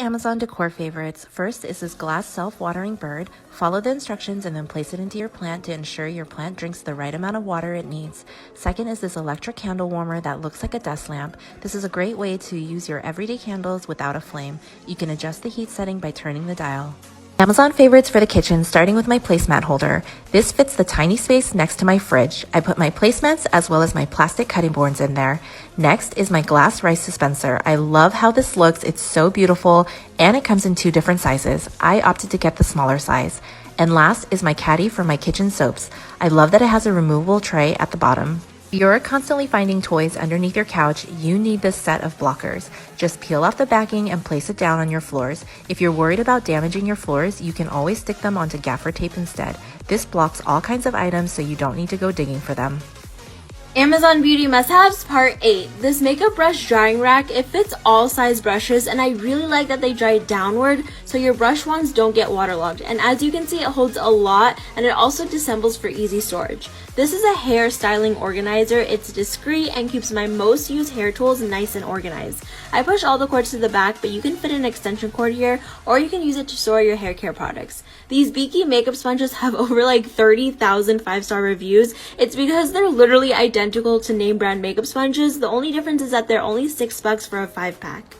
Amazon decor favorites. First is this glass self-watering bird. Follow the instructions and then place it into your plant to ensure your plant drinks the right amount of water it needs. Second is this electric candle warmer that looks like a desk lamp. This is a great way to use your everyday candles without a flame. You can adjust the heat setting by turning the dial. Amazon favorites for the kitchen, starting with my placemat holder. This fits the tiny space next to my fridge. I put my placemats as well as my plastic cutting boards in there. Next is my glass rice dispenser. I love how this looks. It's so beautiful and it comes in 2 different sizes. I opted to get the smaller size. And last is my caddy for my kitchen soaps. I love that it has a removable tray at the bottom. If you're constantly finding toys underneath your couch, you need this set of blockers. Just peel off the backing and place it down on your floors. If you're worried about damaging your floors, you can always stick them onto gaffer tape instead. This blocks all kinds of items so you don't need to go digging for them. Amazon Beauty Must-Haves Part 8. This makeup brush drying rack, it fits all size brushes, and I really like that they dry downward so your brush wands don't get waterlogged. And as you can see, it holds a lot and it also disassembles for easy storage. This is a hair styling organizer. It's discreet and keeps my most used hair tools nice and organized. I push all the cords to the back, but you can fit an extension cord here or you can use it to store your hair care products. These Beaky makeup sponges have over like 30,000 5-star reviews. It's because they're literally identical to name brand makeup sponges. The only difference is that they're only $6 for a 5-pack.